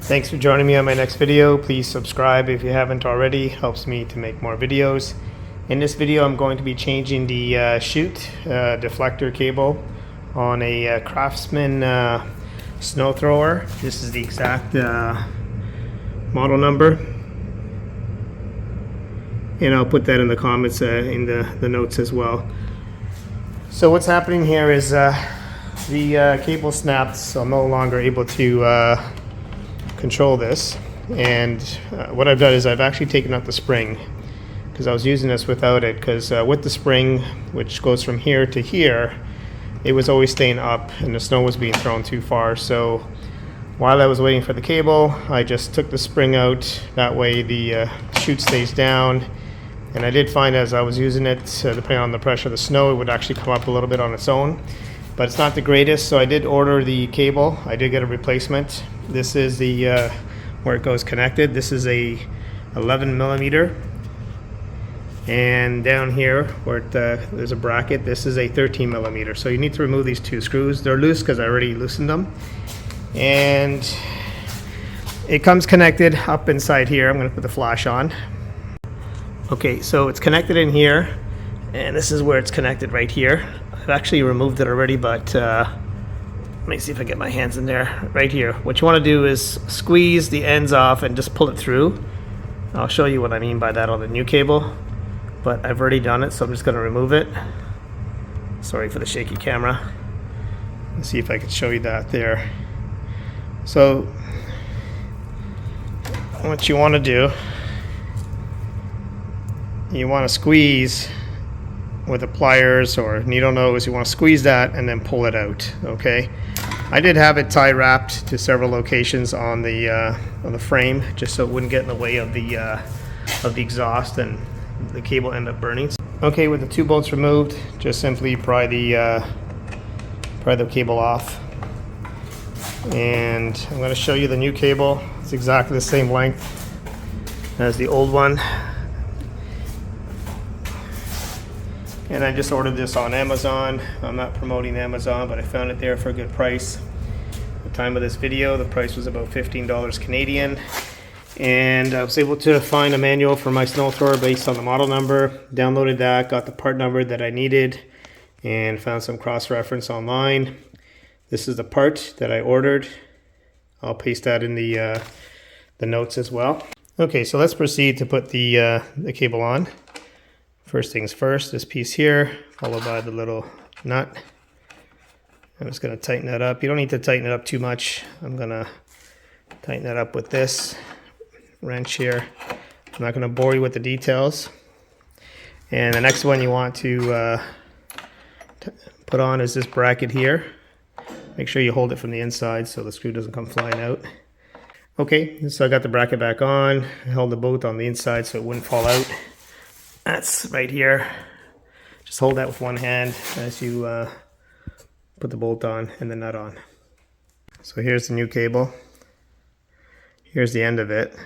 Thanks for joining me on my next video. Please subscribe if you haven't already. Helps me to make more videos. In this video, I'm going to be changing the Chute deflector cable on a Craftsman Snow Thrower. This is the exact model number, and I'll put that in the comments in the notes as well. So what's happening here is the cable snapped, so I'm no longer able to control this. And what I've done is I've actually taken out the spring, because I was using this without it, because with the spring, which goes from here to here, it was always staying up and the snow was being thrown too far. So while I was waiting for the cable, I just took the spring out. That way the chute stays down. And I did find as I was using it, depending on the pressure of the snow, it would actually come up a little bit on its own. But it's not the greatest, so I did order the cable. I did get a replacement. This is the where it goes connected. This is a 11 millimeter. And down here where there's a bracket, this is a 13 millimeter. So you need to remove these two screws. They're loose because I already loosened them. And it comes connected up inside here. I'm going to put the flash on. Okay, so it's connected in here, and this is where it's connected right here. I've actually removed it already, but let me see if I get my hands in there. Right here. What you want to do is squeeze the ends off and just pull it through. I'll show you what I mean by that on the new cable, but I've already done it, so I'm just going to remove it. Sorry for the shaky camera. Let's see if I can show you that there. So what you want to do, you want to squeeze with the pliers or needle nose. You want to squeeze that and then pull it out. Okay, I did have it tie wrapped to several locations on the frame, just so it wouldn't get in the way of the exhaust and the cable end up burning. Okay, with the two bolts removed, just simply pry the cable off. And I'm going to show you the new cable. It's exactly the same length as the old one. And I just ordered this on Amazon. I'm not promoting Amazon, but I found it there for a good price. At the time of this video, the price was about $15 Canadian. And I was able to find a manual for my snow thrower based on the model number. Downloaded that, got the part number that I needed, and found some cross-reference online. This is the part that I ordered. I'll paste that in the notes as well. Okay, so let's proceed to put the cable on. First things first, this piece here, followed by the little nut. I'm just going to tighten that up. You don't need to tighten it up too much. I'm going to tighten that up with this wrench here. I'm not going to bore you with the details. And the next one you want to put on is this bracket here. Make sure you hold it from the inside so the screw doesn't come flying out. Okay, so I got the bracket back on. I held the bolt on the inside so it wouldn't fall out. That's right here. Just hold that with one hand as you put the bolt on and the nut on. So here's the new cable. Here's the end of it.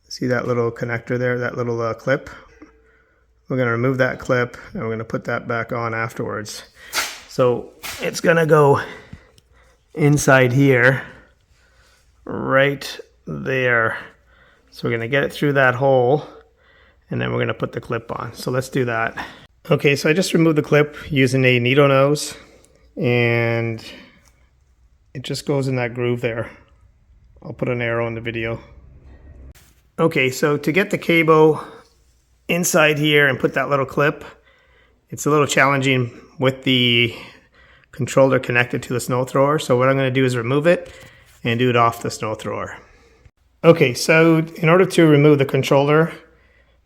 See that little connector there, that little clip? We're going to remove that clip and we're going to put that back on afterwards. So it's going to go inside here, right there. So we're going to get it through that hole, and then we're going to put the clip on. So let's do that. Okay, so I just removed the clip using a needle nose, and it just goes in that groove there. I'll put an arrow in the video. Okay, so to get the cable inside here and put that little clip, it's a little challenging with the controller connected to the snow thrower. So what I'm going to do is remove it and do it off the snow thrower. Okay, so in order to remove the controller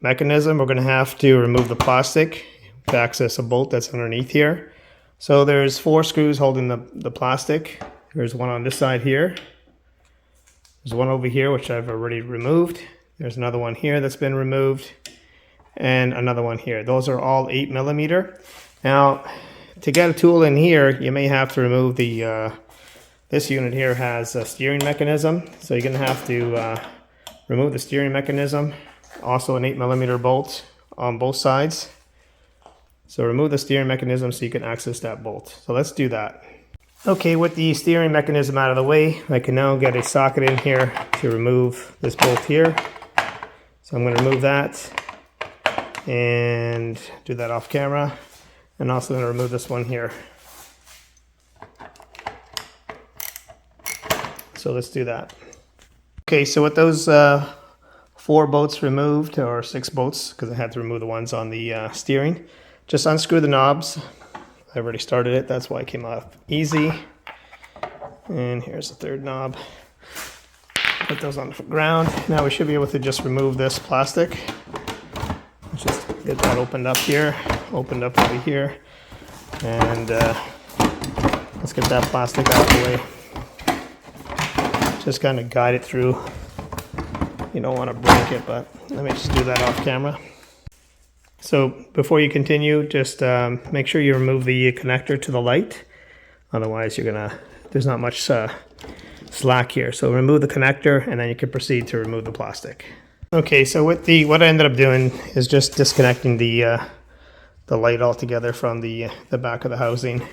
mechanism, we're going to have to remove the plastic to access a bolt that's underneath here. So there's 4 screws holding the plastic. There's one on this side here. There's one over here, which I've already removed. There's another one here that's been removed, and another one here. Those are all 8 millimeter. Now, to get a tool in here, you may have to remove the this unit here has a steering mechanism, so you're going to have to remove the steering mechanism. Also an 8 millimeter bolt on both sides. So remove the steering mechanism so you can access that bolt. So let's do that. Okay, with the steering mechanism out of the way, I can now get a socket in here to remove this bolt here. So I'm going to remove that and do that off camera. And also going to remove this one here. So let's do that. Okay, so with those 4 bolts removed, or 6 bolts, because I had to remove the ones on the steering, just unscrew the knobs. I already started it, that's why it came off easy. And here's the 3rd knob. Put those on the ground. Now we should be able to just remove this plastic. Let's just get that opened up here, opened up over here. And let's get that plastic out of the way. Just kind of guide it through. You don't want to break it, but let me just do that off camera. So before you continue, just make sure you remove the connector to the light. Otherwise, there's not much slack here. So remove the connector, and then you can proceed to remove the plastic. Okay, so what I ended up doing is just disconnecting the light altogether from the back of the housing.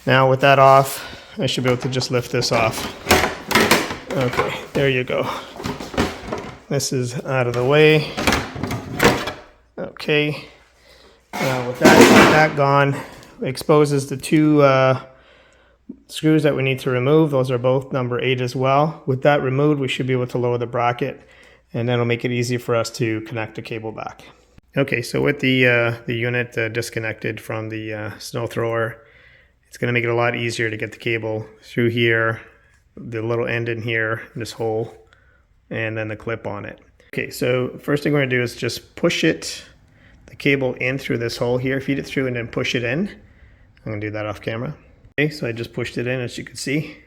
Now with that off, I should be able to just lift this off. Okay, there you go. This is out of the way. Okay, with that gone, it exposes the 2 screws that we need to remove. Those are both number 8 as well. With that removed, we should be able to lower the bracket, and that'll make it easy for us to connect the cable back. Okay, so with the unit disconnected from the snow thrower, it's going to make it a lot easier to get the cable through here, the little end in here, this hole, and then the clip on it. Okay, so first thing we're going to do is just push the cable in through this hole here, feed it through and then push it in. I'm going to do that off camera. Okay, so I just pushed it in, as you can see.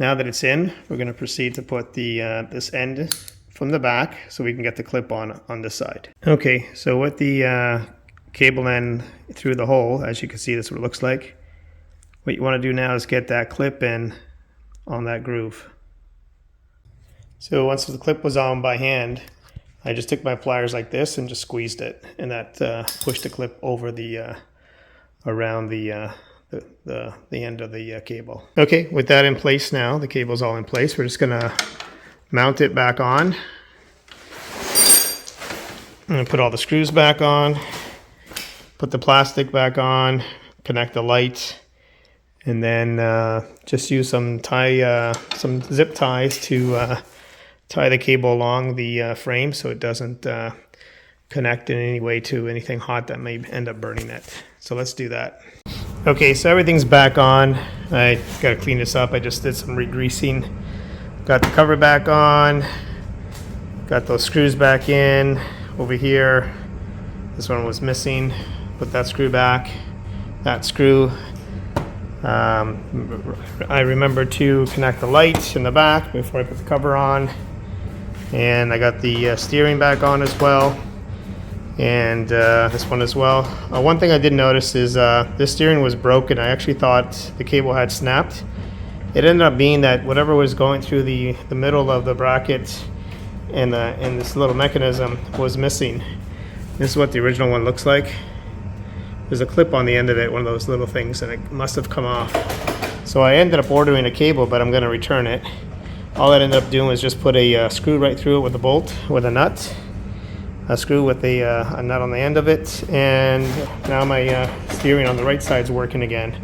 Now that it's in, we're going to proceed to put the this end from the back so we can get the clip on this side. Okay, so with the cable end through the hole, as you can see, this is what it looks like. What you want to do now is get that clip in on that groove. So once the clip was on by hand, I just took my pliers like this and just squeezed it, and that pushed the clip over the around the end of the cable. Okay, with that in place now, the cable's all in place. We're just gonna mount it back on. I'm gonna put all the screws back on, put the plastic back on, connect the light, and then just use some zip ties to tie the cable along the frame so it doesn't connect in any way to anything hot that may end up burning it. So let's do that. Okay, so everything's back on. I gotta clean this up. I just did some re-greasing. Got the cover back on. Got those screws back in over here. This one was missing. Put that screw back. That screw. I remembered to connect the light in the back before I put the cover on. And I got the steering back on as well, and this one as well. One thing I did notice is this steering was broken. I actually thought the cable had snapped. It ended up being that whatever was going through the middle of the bracket and this little mechanism was missing. This is what the original one looks like. There's a clip on the end of it, one of those little things, and it must have come off. So I ended up ordering a cable, but I'm going to return it. All I ended up doing was just put a screw right through it with a bolt, with a nut, a screw with a nut on the end of it, and now my steering on the right side is working again.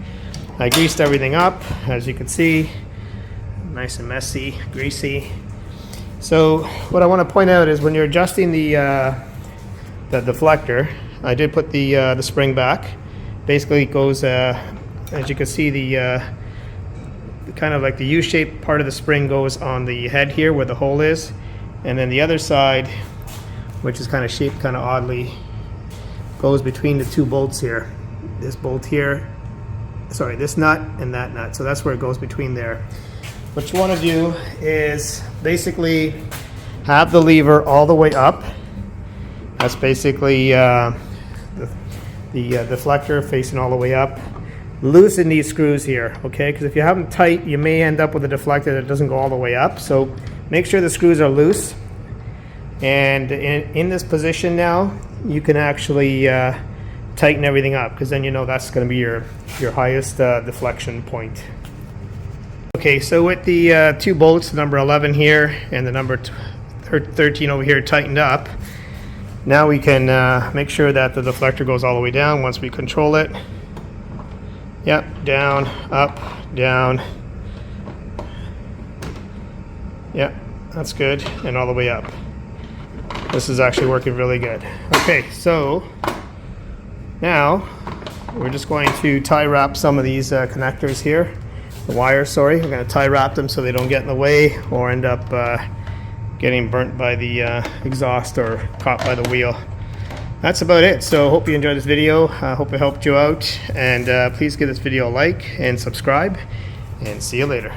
I greased everything up, as you can see, nice and messy, greasy. So what I want to point out is when you're adjusting the deflector, I did put the spring back. Basically it goes, as you can see, the kind of like the U-shaped part of the spring goes on the head here where the hole is, and then the other side, which is kind of shaped kind of oddly, goes between the 2 bolts here. This bolt here, sorry, this nut and that nut. So that's where it goes between there. What you want to do is basically have the lever all the way up. That's basically the deflector facing all the way up. Loosen these screws here, okay? Because if you have them tight, you may end up with a deflector that doesn't go all the way up. So make sure the screws are loose. And in this position now, you can actually tighten everything up, because then you know that's going to be your highest deflection point. Okay, so with the two bolts, the number 11 here and the number 13 over here tightened up, now we can make sure that the deflector goes all the way down once we control it. Yep, down, up, down. Yep, that's good, and all the way up. This is actually working really good. Okay, so now we're just going to tie wrap some of these connectors here, the wires, sorry. We're going to tie wrap them so they don't get in the way or end up getting burnt by the exhaust or caught by the wheel. That's about it. So hope you enjoyed this video. I hope it helped you out, and please give this video a like and subscribe, and see you later.